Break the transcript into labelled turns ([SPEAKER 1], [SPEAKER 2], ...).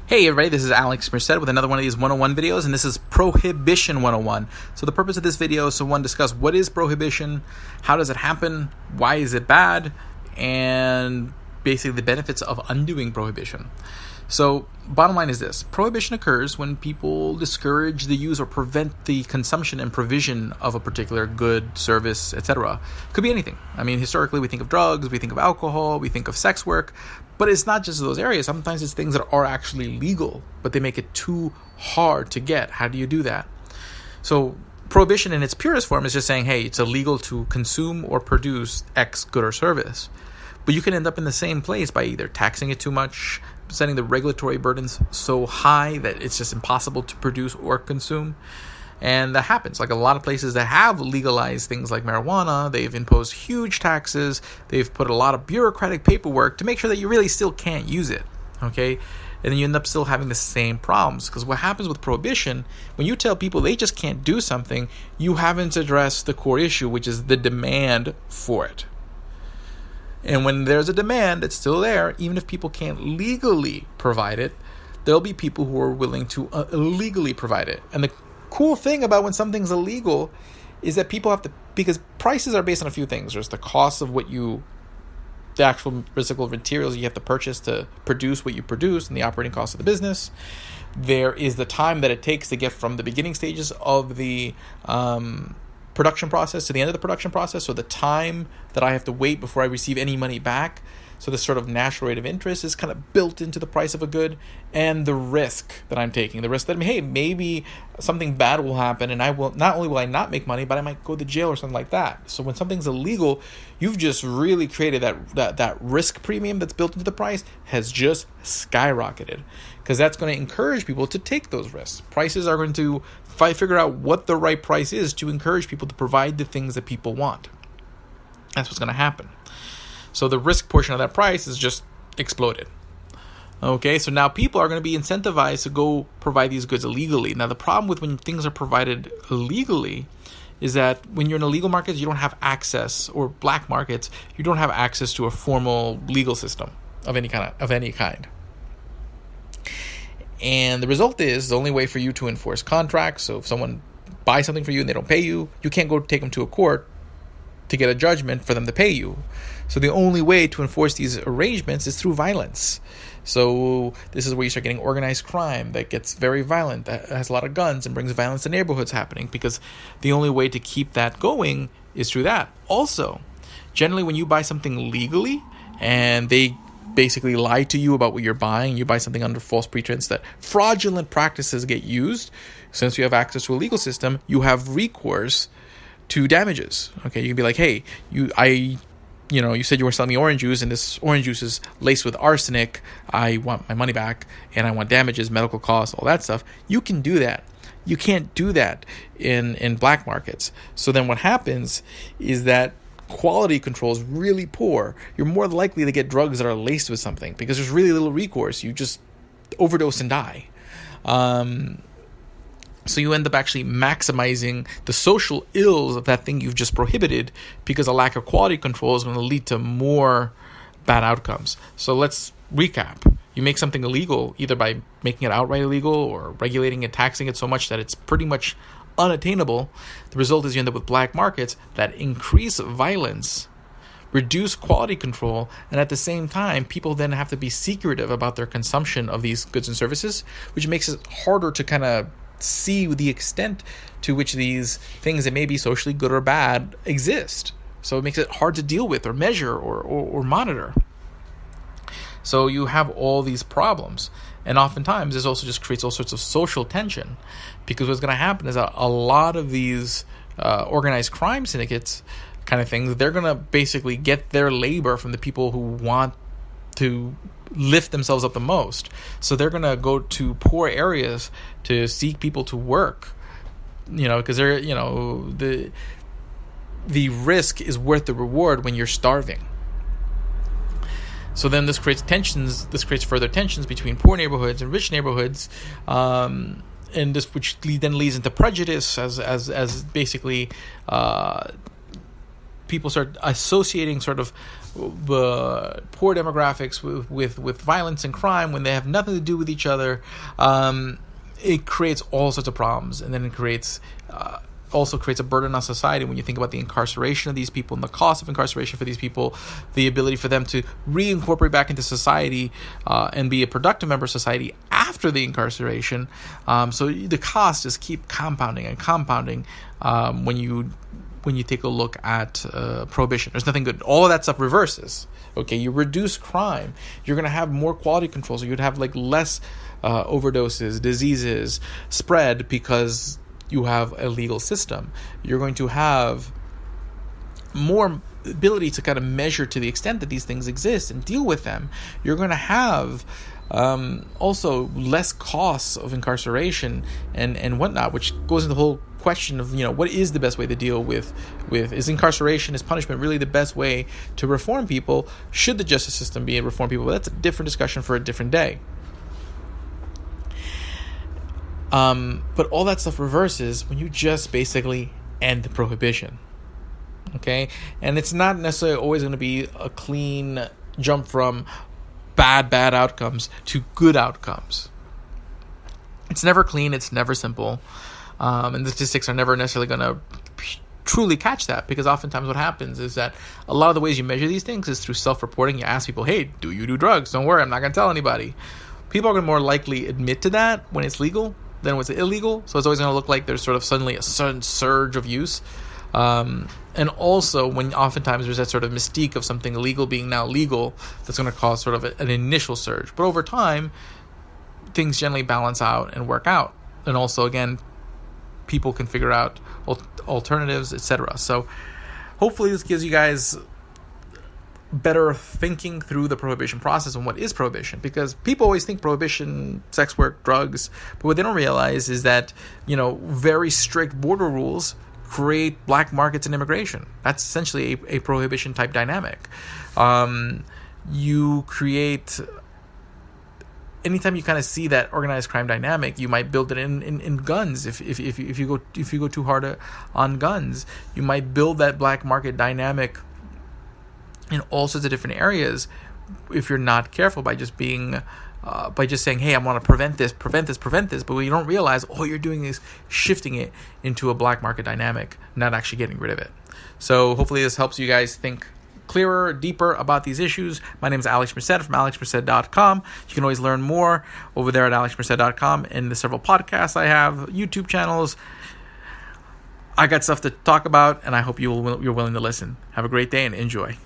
[SPEAKER 1] Hey everybody, this is Alex Merced with another one of these 101 videos, and this is Prohibition 101. So the purpose of this video is to discuss what is prohibition, how does it happen, why is it bad, and basically the benefits of undoing prohibition. So bottom line is this: prohibition occurs when people discourage the use or prevent the consumption and provision of a particular good, service, etc. Could be anything. I mean, historically we think of drugs, we think of alcohol, we think of sex work, but it's not just those areas. Sometimes it's things that are actually legal, but they make it too hard to get. How do you do that? So prohibition in its purest form is just saying, hey, it's illegal to consume or produce X good or service. But you can end up in the same place by either taxing it too much, setting the regulatory burdens so high that it's just impossible to produce or consume. And that happens. Like a lot of places that have legalized things like marijuana, they've imposed huge taxes, they've put a lot of bureaucratic paperwork to make sure that you really still can't use it. Okay? And then you end up still having the same problems. Because what happens with prohibition, when you tell people they just can't do something, you haven't addressed the core issue, which is the demand for it. And when there's a demand, it's still there. Even if people can't legally provide it, there'll be people who are willing to illegally provide it. And the cool thing about when something's illegal is that people have to, because prices are based on a few things. There's the cost of the actual physical materials you have to purchase to produce what you produce and the operating cost of the business. There is the time that it takes to get from the beginning stages of the production process to the end of the production process. So the time that I have to wait before I receive any money back. So this sort of natural rate of interest is kind of built into the price of a good, and the risk that I'm taking, the risk that, hey, maybe something bad will happen and not only will I not make money, but I might go to jail or something like that. So when something's illegal, you've just really created that risk premium that's built into the price has just skyrocketed, because that's going to encourage people to take those risks. Prices are going to figure out what the right price is to encourage people to provide the things that people want. That's what's going to happen. So the risk portion of that price is just exploded. Okay, so now people are going to be incentivized to go provide these goods illegally. Now the problem with when things are provided illegally is that when you're in illegal markets, you don't have access, or black markets, you don't have access to a formal legal system of any kind. And the result is the only way for you to enforce contracts. So if someone buys something for you and they don't pay you, you can't go take them to a court to get a judgment for them to pay you. So the only way to enforce these arrangements is through violence. So this is where you start getting organized crime that gets very violent, that has a lot of guns and brings violence to neighborhoods happening, because the only way to keep that going is through that. Also, generally when you buy something legally and they basically lie to you about what you're buying, you buy something under false pretense, that fraudulent practices get used. Since you have access to a legal system, you have recourse to damages. Okay, you can be like, hey, you said you were selling me orange juice, and this orange juice is laced with arsenic. I want my money back, and I want damages, medical costs, all that stuff. You can do that. You can't do that in black markets. So then what happens is that quality control is really poor. You're more likely to get drugs that are laced with something because there's really little recourse. You just overdose and die. So you end up actually maximizing the social ills of that thing you've just prohibited, because a lack of quality control is going to lead to more bad outcomes. So let's recap. You make something illegal either by making it outright illegal or regulating it, taxing it so much that it's pretty much unattainable. The result is you end up with black markets that increase violence, reduce quality control, and at the same time, people then have to be secretive about their consumption of these goods and services, which makes it harder to kind of see the extent to which these things that may be socially good or bad exist. So it makes it hard to deal with or measure or monitor. So you have all these problems. And oftentimes this also just creates all sorts of social tension, because what's going to happen is a lot of these organized crime syndicates kind of things, they're going to basically get their labor from the people who want to lift themselves up the most. So they're going to go to poor areas to seek people to work, because they're, the risk is worth the reward when you're starving. So then this creates tensions. This creates further tensions between poor neighborhoods and rich neighborhoods, and this, which then leads into prejudice, as basically people start associating sort of poor demographics with violence and crime when they have nothing to do with each other, it creates all sorts of problems. And then it also creates a burden on society when you think about the incarceration of these people and the cost of incarceration for these people, the ability for them to reincorporate back into society and be a productive member of society after the incarceration. So the costs just keep compounding and compounding when you take a look at prohibition. There's nothing good. All of that stuff reverses. Okay, you reduce crime. You're going to have more quality control. So you'd have like less overdoses, diseases spread because you have a legal system. You're going to have more ability to kind of measure to the extent that these things exist and deal with them. You're going to have also less costs of incarceration and whatnot, which goes into the whole question of, what is the best way to deal with is incarceration, is punishment really the best way to reform people? Should the justice system be reform people? But that's a different discussion for a different day. But all that stuff reverses when you just basically end the prohibition. Okay? And it's not necessarily always going to be a clean jump from bad outcomes to good outcomes. It's never clean. It's never simple. And the statistics are never necessarily going to truly catch that, because oftentimes what happens is that a lot of the ways you measure these things is through self-reporting. You ask people, hey, do you do drugs? Don't worry, I'm not going to tell anybody. People are going to more likely admit to that when it's legal than when it's illegal. So it's always going to look like there's sort of suddenly a sudden surge of use. And also when oftentimes there's that sort of mystique of something illegal being now legal, that's going to cause sort of an initial surge. But over time, things generally balance out and work out. And also, again, people can figure out alternatives, etc. So hopefully this gives you guys better thinking through the prohibition process and what is prohibition, because people always think prohibition, sex work, drugs, but what they don't realize is that, very strict border rules create black markets in immigration. That's essentially a prohibition type dynamic. You create, anytime you kind of see that organized crime dynamic, you might build it in guns. If you go too hard on guns, you might build that black market dynamic in all sorts of different areas if you're not careful, by just saying, hey, I want to prevent this, but what you don't realize, all you're doing is shifting it into a black market dynamic, not actually getting rid of it. So hopefully this helps you guys think clearer, deeper about these issues. My name is Alex Merced from alexmerced.com. You can always learn more over there at alexmerced.com and the several podcasts I have, YouTube channels. I got stuff to talk about, and I hope you're willing to listen. Have a great day and enjoy.